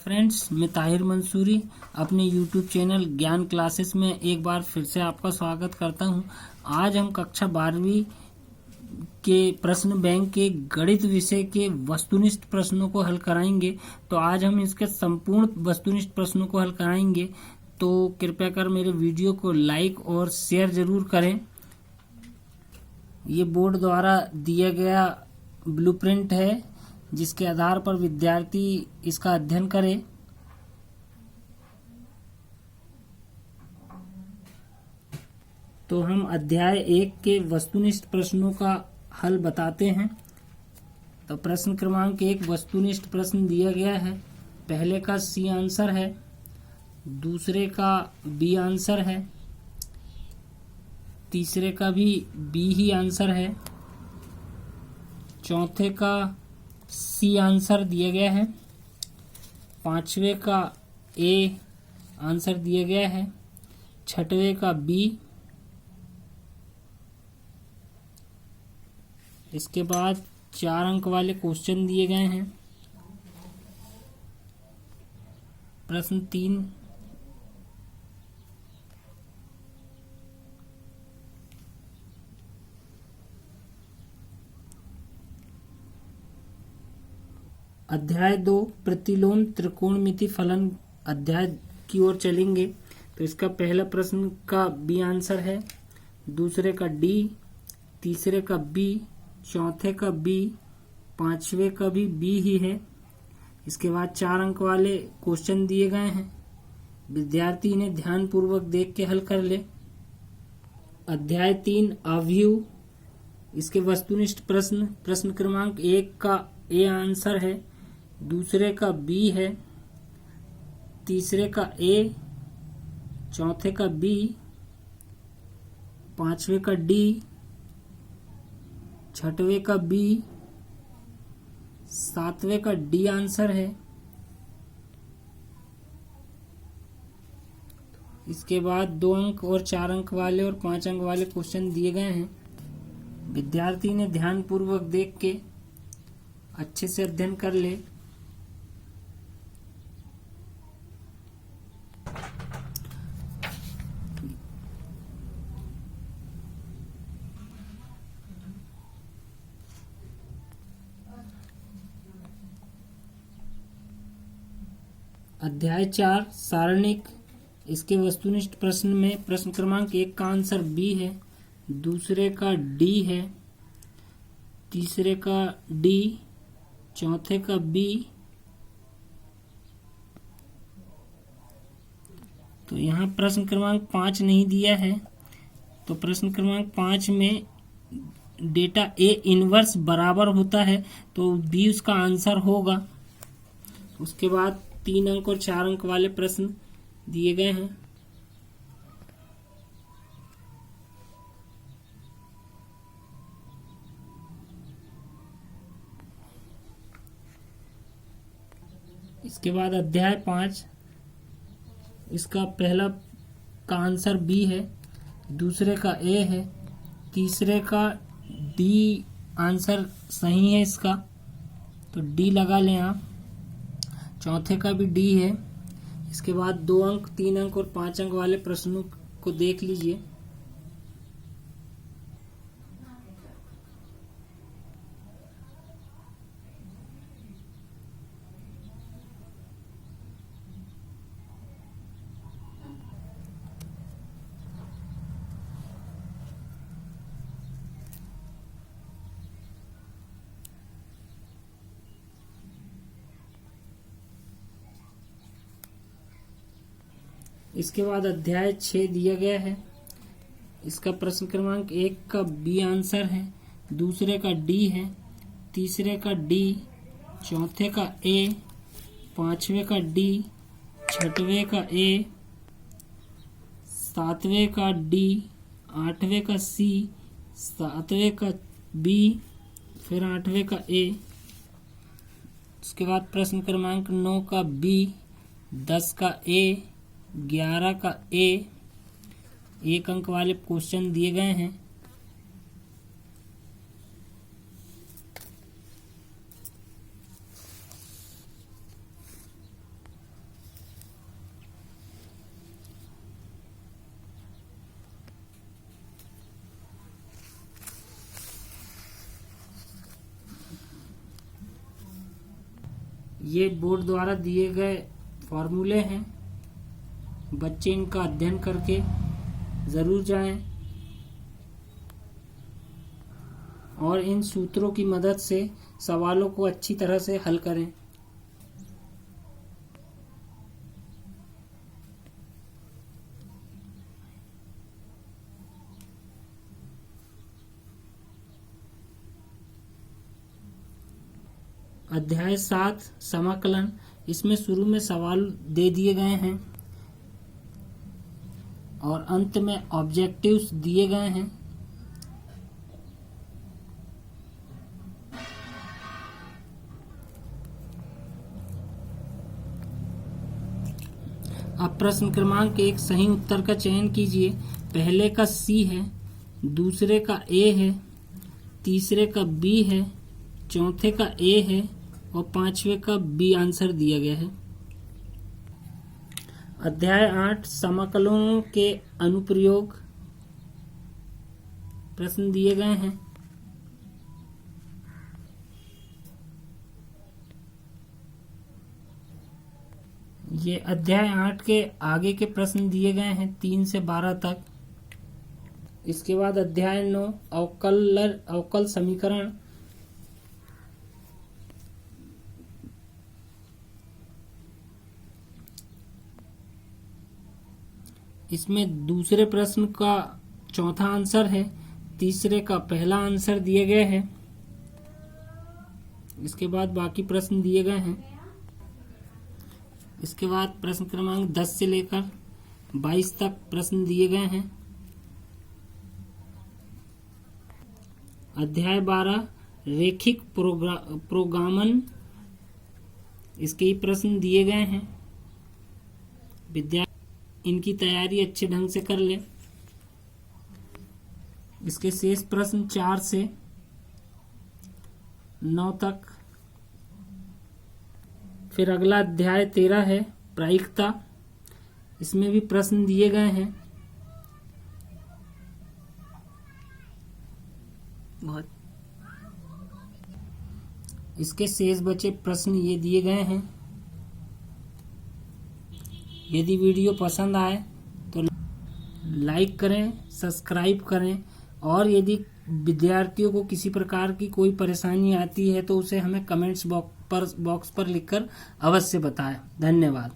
Friends, मैं ताहिर मंसूरी अपने YouTube channel ज्ञान क्लासेस में एक बार फिर से आपका स्वागत करता हूं। आज हम कक्षा 12वीं के प्रश्न बैंक के गणित विषय के वस्तुनिष्ठ प्रश्नों को हल कराएंगे। तो आज हम इसके संपूर्ण वस्तुनिष्ठ प्रश्नों को हल कराएंगे। तो कृपया कर मेरे वीडियो को लाइक और शेयर जरूर करें। ये बोर्ड द्वारा दिया गया ब्लूप्रिंट है, जिसके आधार पर विद्यार्थी इसका अध्ययन करे। तो हम अध्याय 1 के वस्तुनिष्ठ प्रश्नों का हल बताते हैं। तो प्रश्न क्रमांक 1 वस्तुनिष्ठ प्रश्न दिया गया है। पहले का सी आंसर है, दूसरे का बी आंसर है, तीसरे का भी बी ही आंसर है, चौथे का सी आंसर दिया गया है, पांचवे का ए आंसर दिया गया है, छठवें का बी, इसके बाद 4 अंक वाले क्वेश्चन दिए गए हैं। प्रश्न 3 अध्याय 2 प्रतिलोम त्रिकोणमिति फलन अध्याय की ओर चलेंगे। तो इसका पहला प्रश्न का बी आंसर है, दूसरे का डी, तीसरे का बी, चौथे का बी, पांचवे का भी बी ही है। इसके बाद 4 अंक वाले क्वेश्चन दिए गए हैं। विद्यार्थी इन्हें ध्यान पूर्वक देख के हल कर ले। अध्याय 3 अवयव, इसके वस्तुनिष्ठ प्रश्न क्रमांक 1 का ए आंसर है, दूसरे का बी है, तीसरे का ए, चौथे का बी, पांचवे का डी, छठवें का बी, सातवें का डी आंसर है। इसके बाद 2 अंक और 4 अंक वाले और 5 अंक वाले क्वेश्चन दिए गए हैं। विद्यार्थी ने ध्यान पूर्वक देख के अच्छे से अध्ययन कर ले। अध्याय 4 सारणिक, इसके वस्तुनिष्ठ प्रश्न में प्रश्न क्रमांक 1 का आंसर बी है, दूसरे का डी है, तीसरे का डी, चौथे का बी। तो यहाँ प्रश्न क्रमांक 5 नहीं दिया है। तो प्रश्न क्रमांक 5 में डेटा ए इनवर्स बराबर होता है, तो बी उसका आंसर होगा। उसके बाद 3 अंक और 4 अंक वाले प्रश्न दिए गए हैं। इसके बाद अध्याय 5, इसका पहला का आंसर बी है, दूसरे का ए है, तीसरे का डी आंसर सही है इसका, तो डी लगा लें आप। चौथे का भी डी है। इसके बाद 2 अंक, 3 अंक और 5 अंक वाले प्रश्नों को देख लीजिए। इसके बाद अध्याय 6 दिया गया है। इसका प्रश्न क्रमांक 1 का बी आंसर है, दूसरे का डी है, तीसरे का डी, चौथे का ए, पांचवे का डी, छठवें का ए, सातवें का डी, आठवें का सी, सातवें का बी, फिर आठवें का ए। उसके बाद प्रश्न क्रमांक 9 का बी, 10 का ए, 11 का ए। 1 अंक वाले क्वेश्चन दिए गए हैं। ये बोर्ड द्वारा दिए गए फॉर्मूले हैं, बच्चे इनका अध्ययन करके जरूर जाएं और इन सूत्रों की मदद से सवालों को अच्छी तरह से हल करें। अध्याय 7 समाकलन, इसमें शुरू में सवाल दे दिए गए हैं और अंत में ऑब्जेक्टिव्स दिए गए हैं। अब प्रश्न क्रमांक 1 सही उत्तर का चयन कीजिए। पहले का सी है, दूसरे का ए है, तीसरे का बी है, चौथे का ए है और पांचवे का बी आंसर दिया गया है। अध्याय 8 समाकलों के अनुप्रयोग, प्रश्न दिए गए हैं। ये अध्याय 8 के आगे के प्रश्न दिए गए हैं 3 से 12 तक। इसके बाद अध्याय 9 अवकल समीकरण, इसमें दूसरे प्रश्न का चौथा आंसर है, तीसरे का पहला आंसर दिए गए हैं। इसके बाद बाकी प्रश्न दिए गए हैं। इसके बाद प्रश्न क्रमांक 10 से लेकर 22 तक प्रश्न दिए गए हैं। अध्याय 12 रैखिक प्रोग्रामन, इसके ही प्रश्न दिए गए हैं। विद्यार्थी इनकी तैयारी अच्छे ढंग से कर ले। इसके शेष प्रश्न 4 से 9 तक। फिर अगला अध्याय 13 है प्रायिकता, इसमें भी प्रश्न दिए गए हैं। इसके शेष बचे प्रश्न ये दिए गए हैं। यदि वीडियो पसंद आए तो लाइक करें, सब्सक्राइब करें और यदि विद्यार्थियों को किसी प्रकार की कोई परेशानी आती है तो उसे हमें कमेंट्स बॉक्स पर लिखकर अवश्य बताएं। धन्यवाद।